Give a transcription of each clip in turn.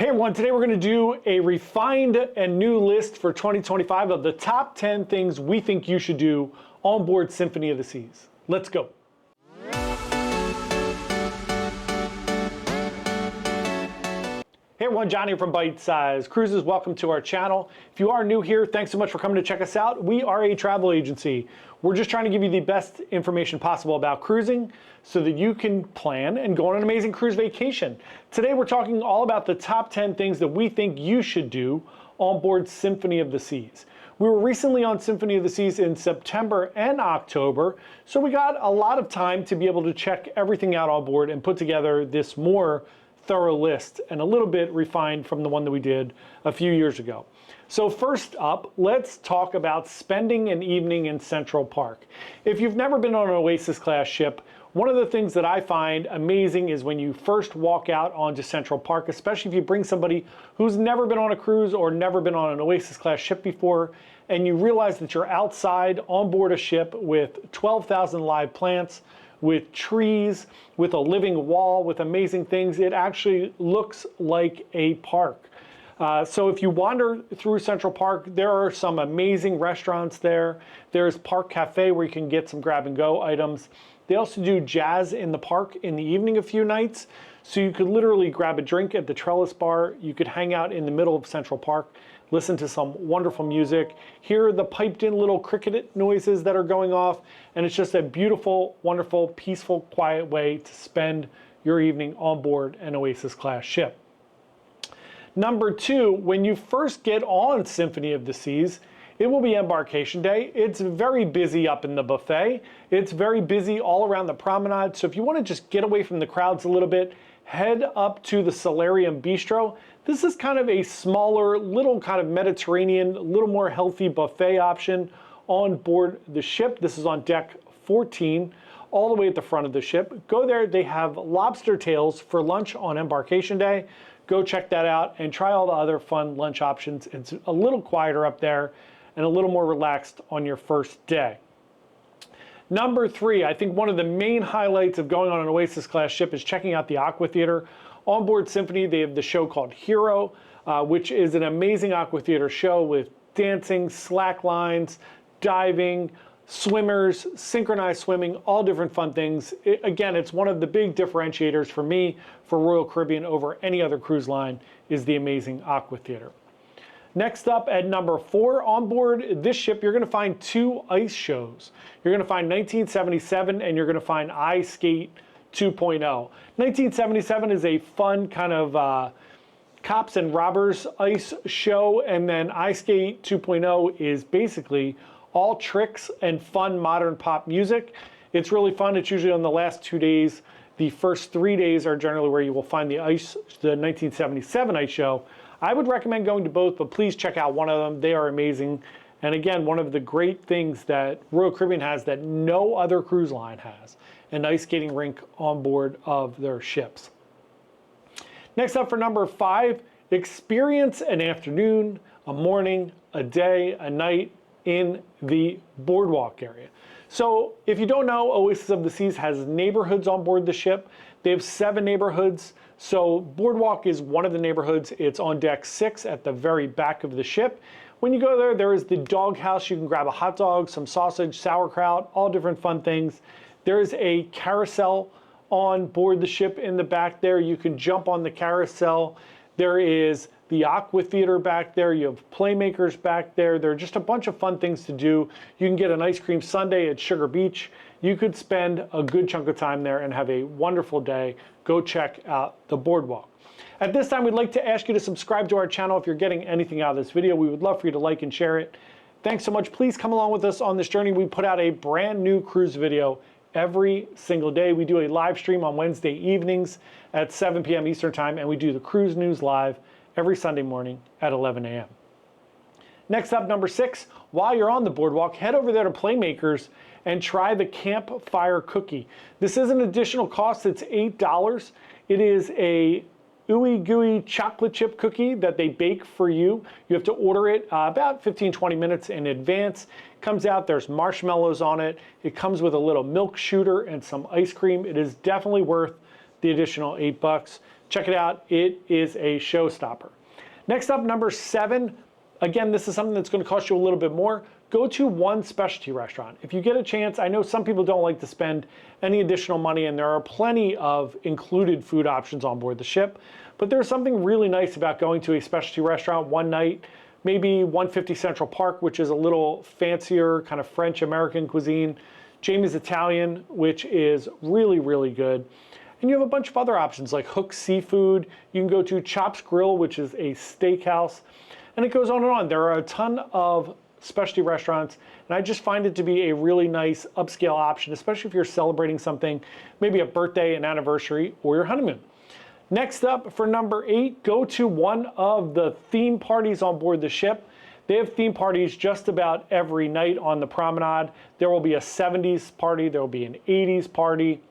Hey everyone, today we're going to do a refined and new list for 2025 of the top 10 things we think you should do on board Symphony of the Seas. Let's go. Hey everyone, John here from Byte Size Cruises. Welcome to our channel. If you are new here, thanks so much for coming to check us out. We are a travel agency. We're just trying to give you the best information possible about cruising so that you can plan and go on an amazing cruise vacation. Today we're talking all about the top 10 things that we think you should do on board Symphony of the Seas. We were recently on Symphony of the Seas in September and October, so we got a lot of time to be able to check everything out on board and put together this more thorough list and a little bit refined from the one that we did a few years ago. So first up, let's talk about spending an evening in Central Park. If you've never been on an Oasis class ship, one of the things that I find amazing is when you first walk out onto Central Park, especially if you bring somebody who's never been on a cruise or never been on an Oasis class ship before, and you realize that you're outside on board a ship with 12,000 live plants, with trees, with a living wall, with amazing things. It actually looks like a park. So if you wander through Central Park, there are some amazing restaurants there. There's Park Cafe where you can get some grab and go items. They also do jazz in the park in the evening a few nights. So you could literally grab a drink at the Trellis Bar. You could hang out in the middle of Central Park, listen to some wonderful music, hear the piped in little cricket noises that are going off, and it's just a beautiful, wonderful, peaceful, quiet way to spend your evening on board an Oasis class ship. Number two, when you first get on Symphony of the Seas, it will be embarkation day. It's very busy up in the buffet. It's very busy all around the promenade. So if you want to just get away from the crowds a little bit, head up to the Salarium Bistro. This is kind of a smaller, little kind of Mediterranean, a little more healthy buffet option on board the ship. This is on deck 14, all the way at the front of the ship. Go there, they have lobster tails for lunch on embarkation day. Go check that out and try all the other fun lunch options. It's a little quieter up there and a little more relaxed on your first day. Number three, I think one of the main highlights of going on an Oasis class ship is checking out the Aqua Theater. On board Symphony, they have the show called Hero, which is an amazing Aqua Theater show with dancing, slack lines, diving, swimmers, synchronized swimming, all different fun things. Again, it's one of the big differentiators for me for Royal Caribbean over any other cruise line is the amazing Aqua Theater. Next up at number four, on board this ship, you're gonna find two ice shows. You're gonna find 1977 and you're gonna find Ice Skate 2.0. 1977 is a fun kind of cops and robbers ice show, and then Ice Skate 2.0 is basically all tricks and fun modern pop music. It's really fun. It's usually on the last 2 days. The first 3 days are generally where you will find the 1977 ice show. I would recommend going to both, but please check out one of them. They are amazing. And again, one of the great things that Royal Caribbean has that no other cruise line has, an ice skating rink on board of their ships. Next up for number five, experience an afternoon, a morning, a day, a night in the Boardwalk area. So if you don't know, Oasis of the Seas has neighborhoods on board the ship. They have 7 neighborhoods. So Boardwalk is one of the neighborhoods. It's on deck 6 at the very back of the ship. When you go there, there is the dog house. You can grab a hot dog, some sausage, sauerkraut, all different fun things. There is a carousel on board the ship in the back there. You can jump on the carousel. There is the Aqua Theater back there. You have playmakers back there. There are just a bunch of fun things to do. You can get an ice cream sundae at Sugar Beach. You could spend a good chunk of time there and have a wonderful day. Go check out the Boardwalk. At this time, we'd like to ask you to subscribe to our channel if you're getting anything out of this video. We would love for you to like and share it. Thanks so much. Please come along with us on this journey. We put out a brand new cruise video every single day. We do a live stream on Wednesday evenings at 7 p.m. Eastern Time, and we do the cruise news live every Sunday morning at 11 a.m. Next up, number 6, while you're on the Boardwalk, head over there to Playmakers and try the Campfire Cookie. This is an additional cost. It's $8. It is a ooey gooey chocolate chip cookie that they bake for you. You have to order it about 15-20 minutes in advance. Comes out, there's marshmallows on it. It comes with a little milk shooter and some ice cream. It is definitely worth the additional $8. Check it out. It is a showstopper. Next up, number 7. Again, this is something that's going to cost you a little bit more. Go to one specialty restaurant. If you get a chance, I know some people don't like to spend any additional money, and there are plenty of included food options on board the ship, but there's something really nice about going to a specialty restaurant one night, maybe 150 Central Park, which is a little fancier, kind of French-American cuisine, Jamie's Italian, which is really, really good. And you have a bunch of other options like Hook Seafood. You can go to Chops Grill, which is a steakhouse, and it goes on and on. There are a ton of specialty restaurants, and I just find it to be a really nice upscale option, especially if you're celebrating something, maybe a birthday, an anniversary, or your honeymoon. Next up, for number 8, go to one of the theme parties on board the ship. They have theme parties just about every night on the promenade. There will be a 70s party, there will be an 80s party.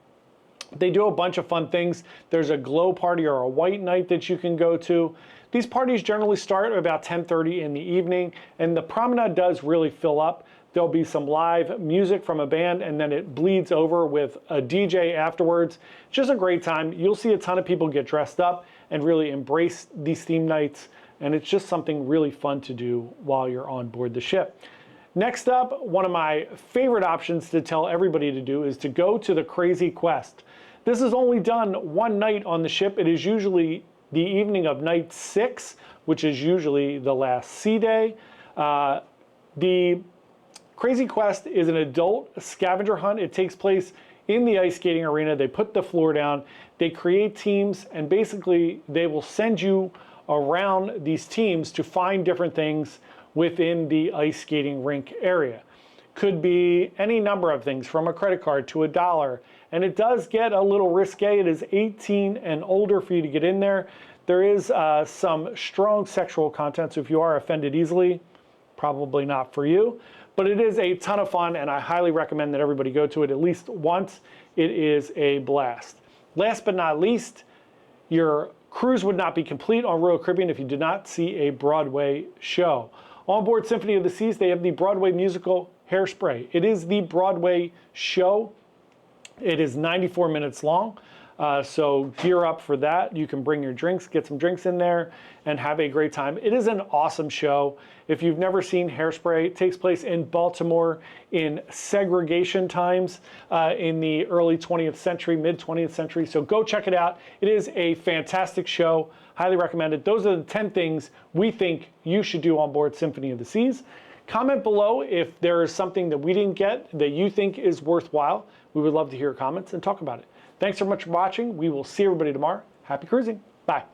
They do a bunch of fun things. There's a glow party or a white night that you can go to. These parties generally start at about 10:30 in the evening, and the promenade does really fill up. There'll be some live music from a band, and then it bleeds over with a DJ afterwards. It's just a great time. You'll see a ton of people get dressed up and really embrace these theme nights, and it's just something really fun to do while you're on board the ship. Next up, one of my favorite options to tell everybody to do is to go to the Crazy Quest. This is only done one night on the ship. It is usually the evening of night 6, which is usually the last sea day. The Crazy Quest is an adult scavenger hunt. It takes place in the ice skating arena. They put the floor down, they create teams, and basically they will send you around these teams to find different things within the ice skating rink area. Could be any number of things, from a credit card to $1. And it does get a little risque. It is 18 and older for you to get in there. There is some strong sexual content, so if you are offended easily, probably not for you. But it is a ton of fun, and I highly recommend that everybody go to it at least once. It is a blast. Last but not least, your cruise would not be complete on Royal Caribbean if you did not see a Broadway show. On board Symphony of the Seas, they have the Broadway musical Hairspray. It is the Broadway show. It is 94 minutes long, so gear up for that. You can bring your drinks, get some drinks in there, and have a great time. It is an awesome show. If you've never seen Hairspray, it takes place in Baltimore in segregation times in the early 20th century, mid 20th century, so go check it out. It is a fantastic show. Highly recommend it. Those are the 10 things we think you should do on board Symphony of the Seas. Comment below if there is something that we didn't get that you think is worthwhile. We would love to hear your comments and talk about it. Thanks so much for watching. We will see everybody tomorrow. Happy cruising. Bye.